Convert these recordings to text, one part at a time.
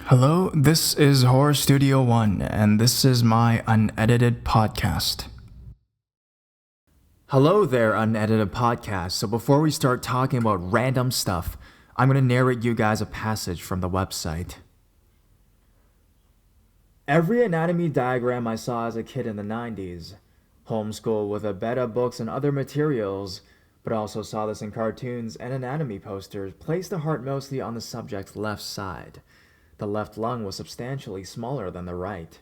Hello, this is Horror Studio One, and this is my unedited podcast. Hello there, unedited podcast. So before we start talking about random stuff, I'm going to narrate you guys a passage from the website. Every anatomy diagram I saw as a kid in the 90s, homeschooled with a bed of books and other materials, but also saw this in cartoons and anatomy posters, placed the heart mostly on the subject's left side. The left lung was substantially smaller than the right.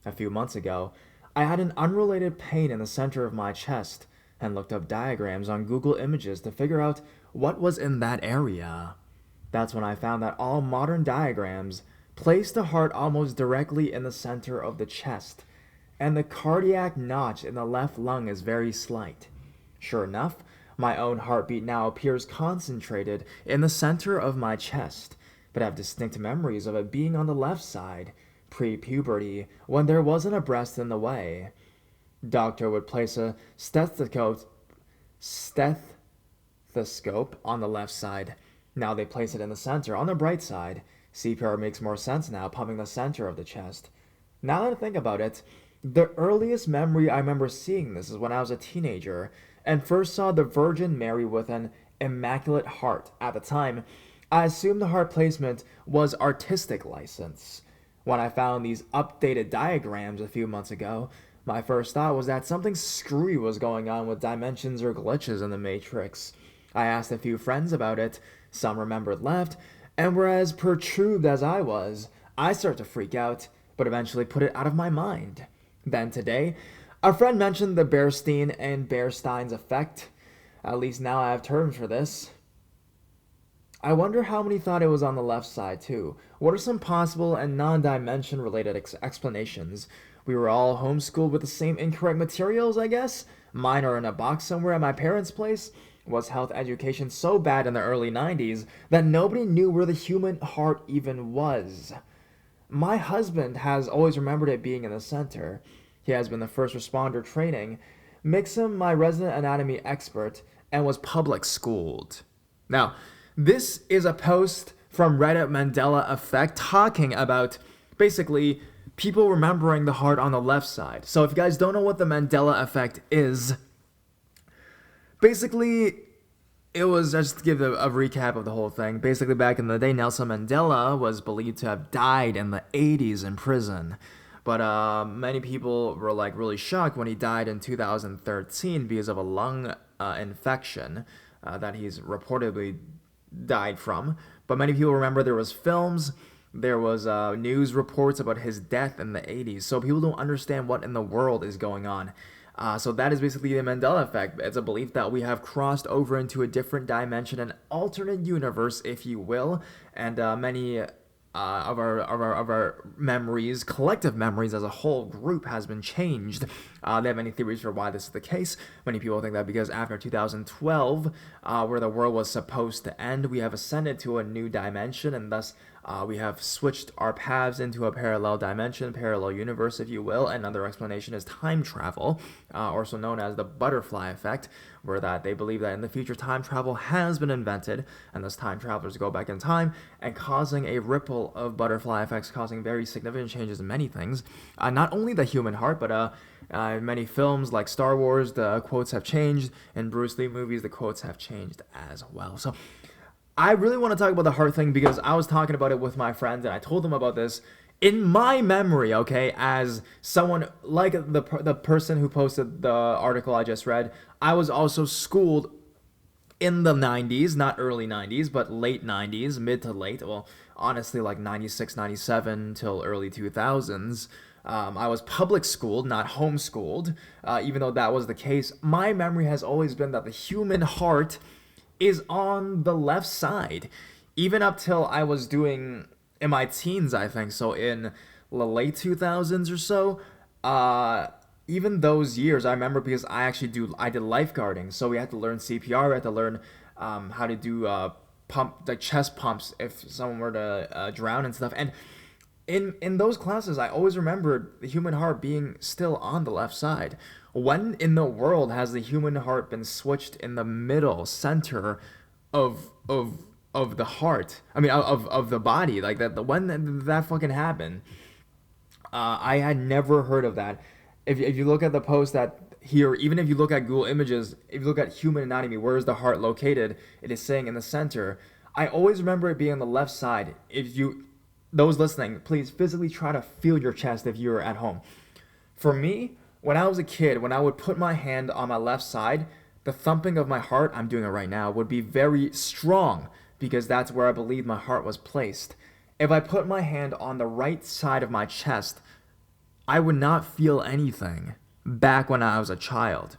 A few months ago, I had an unrelated pain in the center of my chest and looked up diagrams on Google Images to figure out what was in that area. That's when I found that all modern diagrams place the heart almost directly in the center of the chest, and the cardiac notch in the left lung is very slight. Sure enough, my own heartbeat now appears concentrated in the center of my chest, but I have distinct memories of it being on the left side, pre-puberty, when there wasn't a breast in the way. Doctor would place a stethoscope on the left side. Now they place it in the center, on the right side. CPR makes more sense now, pumping the center of the chest. Now that I think about it, the earliest memory I remember seeing this is when I was a teenager and first saw the Virgin Mary with an immaculate heart. At the time, I assumed the heart placement was artistic license. When I found these updated diagrams a few months ago, my first thought was that something screwy was going on with dimensions or glitches in the matrix. I asked a few friends about it, some remembered left, and were as perturbed as I was. I started to freak out, but eventually put it out of my mind. Then today, a friend mentioned the Bernstein and Bearstein's effect. At least now I have terms for this. I wonder how many thought it was on the left side, too. What are some possible and non-dimension related explanations? We were all homeschooled with the same incorrect materials, I guess? Mine are in a box somewhere at my parents' place? Was health education so bad in the early 90s that nobody knew where the human heart even was? My husband has always remembered it being in the center. He has been the first responder training, makes him my resident anatomy expert, and was public schooled. Now, this is a post from Reddit Mandela Effect talking about basically people remembering the heart on the left side. So if you guys don't know what the Mandela Effect is, basically it was, just to give a recap of the whole thing, basically back in the day, Nelson Mandela was believed to have died in the 80s in prison. But many people were really shocked when he died in 2013 because of a lung infection that he's reportedly died from. But many people remember there was films, there was news reports about his death in the 80s, so people don't understand what in the world is going on. So that is basically the Mandela Effect. It's a belief that we have crossed over into a different dimension, an alternate universe, if you will, and many of our memories, collective memories as a whole group, has been changed. They have many theories for why this is the case. Many people think that because after 2012, where the world was supposed to end, we have ascended to a new dimension, and thus we have switched our paths into a parallel dimension, parallel universe, if you will. Another explanation is time travel, also known as the butterfly effect, where that they believe that in the future time travel has been invented, and thus time travelers go back in time and causing a ripple of butterfly effects, causing very significant changes in many things. Not only the human heart, but many films like Star Wars, the quotes have changed. In Bruce Lee movies, the quotes have changed as well. So I really want to talk about the heart thing because I was talking about it with my friends and I told them about this. In my memory, okay, as someone like the person who posted the article I just read, I was also schooled in the 90s, not early 90s, but late 90s, mid to late, well, honestly, like 96, 97 till early 2000s. I was public schooled, not homeschooled, even though that was the case. My memory has always been that the human heart is on the left side, even up till I was doing in my teens, I think. So in the late 2000s or so, even those years, I remember because I did lifeguarding. So we had to learn CPR, we had to learn how to do chest pumps if someone were to drown and stuff. And in those classes, I always remembered the human heart being still on the left side. When in the world has the human heart been switched in the middle center of of the heart. I mean, of the body. Like that. When that fucking happened, I had never heard of that. If you look at the post that here, even if you look at Google Images, if you look at human anatomy, where is the heart located? It is saying in the center. I always remember it being on the left side. If you, those listening, please physically try to feel your chest if you're at home. For me, when I was a kid, when I would put my hand on my left side, the thumping of my heart, I'm doing it right now, would be very strong because that's where I believe my heart was placed. If I put my hand on the right side of my chest, I would not feel anything back when I was a child.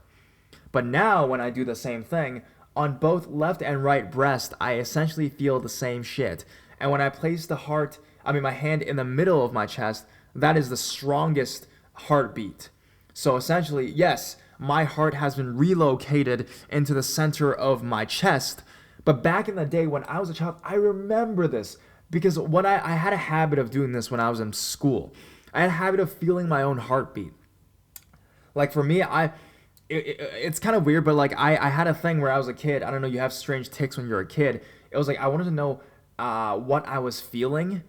But now, when I do the same thing, on both left and right breast, I essentially feel the same shit. And when I place my hand in the middle of my chest, that is the strongest heartbeat. So essentially, yes, my heart has been relocated into the center of my chest. But back in the day when I was a child, I remember this because when I had a habit of doing this when I was in school. I had a habit of feeling my own heartbeat. Like for me, it's kind of weird, but like I had a thing where I was a kid. I don't know, you have strange tics when you're a kid. It was like I wanted to know what I was feeling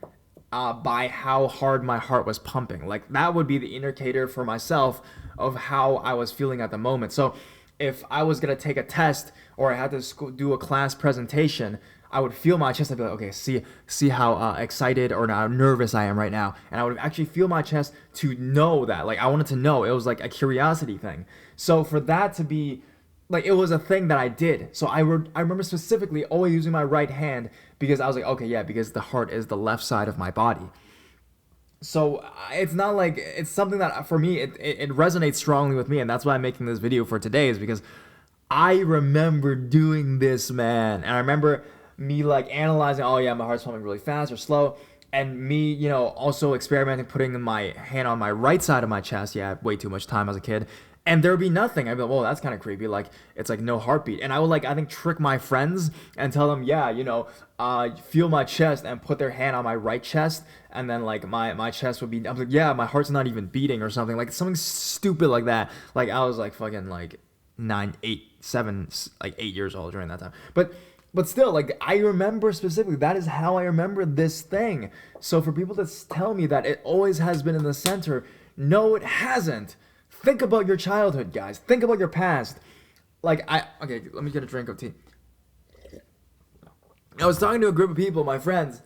by how hard my heart was pumping. Like that would be the indicator for myself of how I was feeling at the moment. So if I was gonna take a test or I had to do a class presentation, I would feel my chest. I'd be like, okay, see how excited or how nervous I am right now, and I would actually feel my chest to know that. Like I wanted to know. It was like a curiosity thing. So for that to be, like, it was a thing that I did. So I remember specifically always using my right hand because I was like, okay, yeah, because the heart is the left side of my body. So it's not like it's something that for me it resonates strongly with me, and that's why I'm making this video for today is because I remember doing this, man, and I remember me like analyzing, oh yeah, my heart's pumping really fast or slow, and me, also experimenting, putting my hand on my right side of my chest. Yeah, way too much time as a kid, and there would be nothing. I'd be like, well, that's kind of creepy. Like it's like no heartbeat, and I would like I think trick my friends and tell them, yeah, feel my chest and put their hand on my right chest, and then like my chest would be. I was like, yeah, my heart's not even beating or something like something stupid like that. Like I was like fucking like 9, 8, 7, like 8 years old during that time, But still, like, I remember specifically, that is how I remember this thing. So for people to tell me that it always has been in the center, no, it hasn't. Think about your childhood, guys. Think about your past. Okay, let me get a drink of tea. I was talking to a group of people, my friends,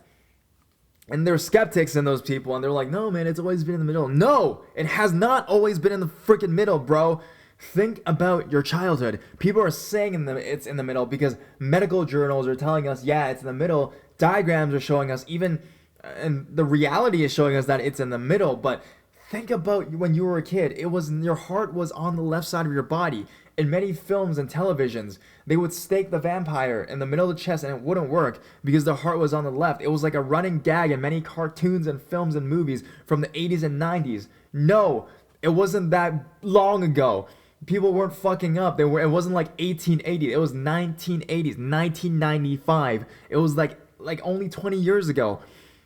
and they're skeptics in those people, and they're like, no, man, it's always been in the middle. No, it has not always been in the freaking middle, bro. Think about your childhood. People are saying it's in the middle because medical journals are telling us, yeah, it's in the middle. Diagrams are showing us and the reality is showing us that it's in the middle. But think about when you were a kid. Your heart was on the left side of your body. In many films and televisions, they would stake the vampire in the middle of the chest and it wouldn't work because the heart was on the left. It was like a running gag in many cartoons and films and movies from the 80s and 90s. No, it wasn't that long ago. People weren't fucking up. It wasn't like 1880. It was 1980s, 1995. It was like only 20 years ago.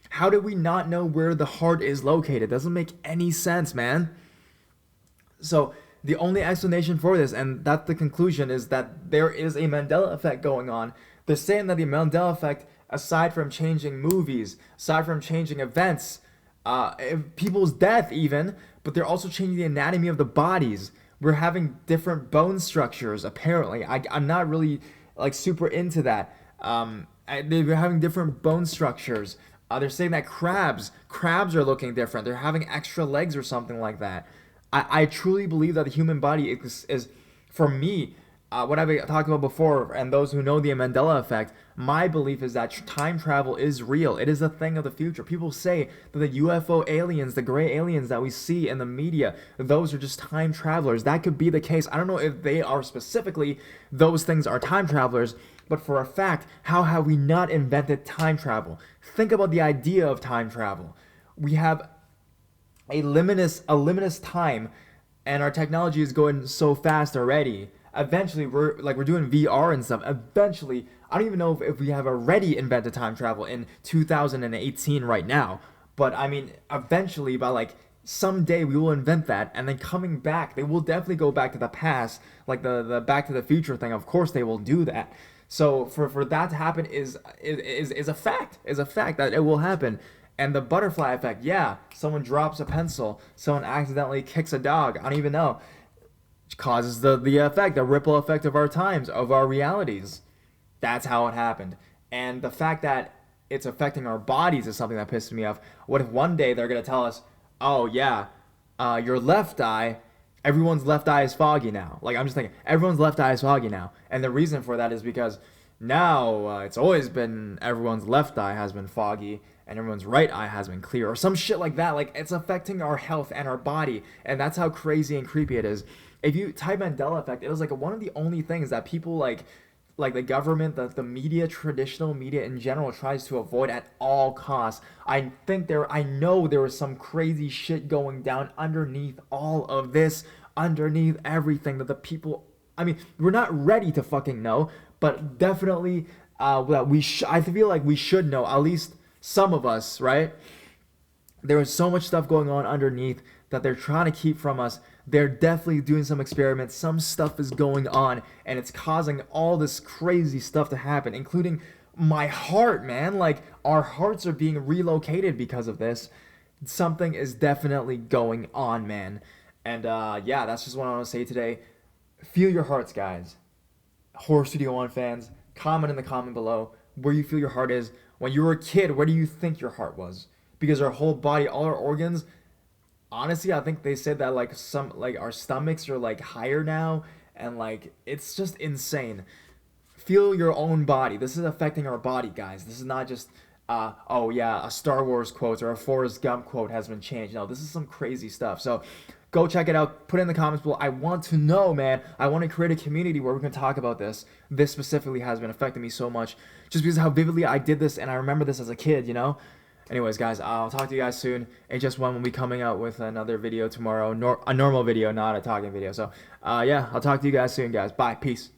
How did we not know where the heart is located? It doesn't make any sense, man. So the only explanation for this, and that's the conclusion, is that there is a Mandela effect going on. They're saying that the Mandela effect, aside from changing movies, aside from changing events, people's death even, but they're also changing the anatomy of the bodies. We're having different bone structures, apparently. I'm not really, like, super into that. They're having different bone structures. They're saying that crabs are looking different. They're having extra legs or something like that. I truly believe that the human body is for me, what I've talked about before, and those who know the Mandela effect, my belief is that time travel is real. It is a thing of the future. People say that the UFO aliens, the gray aliens that we see in the media, those are just time travelers. That could be the case. I don't know if they are specifically, those things are time travelers, but for a fact, how have we not invented time travel? Think about the idea of time travel. We have a limitless time, and our technology is going so fast already. Eventually, we're doing VR and stuff. Eventually, I don't even know if we have already invented time travel in 2018 right now. But I mean, eventually, by like someday, we will invent that. And then coming back, they will definitely go back to the past, like the Back to the Future thing. Of course, they will do that. So for that to happen is a fact. Is a fact that it will happen. And the butterfly effect, yeah, someone drops a pencil, someone accidentally kicks a dog, I don't even know, causes the effect, the ripple effect of our times, of our realities. That's how it happened. And the fact that it's affecting our bodies is something that pisses me off. What if one day they're gonna tell us, "Oh yeah, your left eye, everyone's left eye is foggy now." Like I'm just thinking, everyone's left eye is foggy now, and the reason for that is because now it's always been everyone's left eye has been foggy and everyone's right eye has been clear, or some shit like that. Like it's affecting our health and our body, and that's how crazy and creepy it is. If you type Mandela effect, it was like one of the only things that people like the government, the media, traditional media in general tries to avoid at all costs. I know there was some crazy shit going down underneath all of this, underneath everything that the people, I mean, we're not ready to fucking know, but definitely that I feel like we should know, at least some of us, right? There is so much stuff going on underneath that they're trying to keep from us. They're definitely doing some experiments. Some stuff is going on, and it's causing all this crazy stuff to happen, including my heart, man. Like, our hearts are being relocated because of this. Something is definitely going on, man. And yeah, that's just what I want to say today. Feel your hearts, guys. Horror Studio One fans, comment in the comment below where you feel your heart is. When you were a kid, where do you think your heart was? Because our whole body, all our organs, honestly, I think they said that like some like our stomachs are like higher now, and like it's just insane. Feel your own body. This is affecting our body, guys. This is not just oh yeah, a Star Wars quote or a Forrest Gump quote has been changed. No, this is some crazy stuff. So go check it out. Put it in the comments below. I want to know, man. I want to create a community where we can talk about this. This specifically has been affecting me so much just because of how vividly I did this, and I remember this as a kid, you know? Anyways, guys, I'll talk to you guys soon. HS1 will be coming out with another video tomorrow. A normal video, not a talking video. So, yeah, I'll talk to you guys soon, guys. Bye. Peace.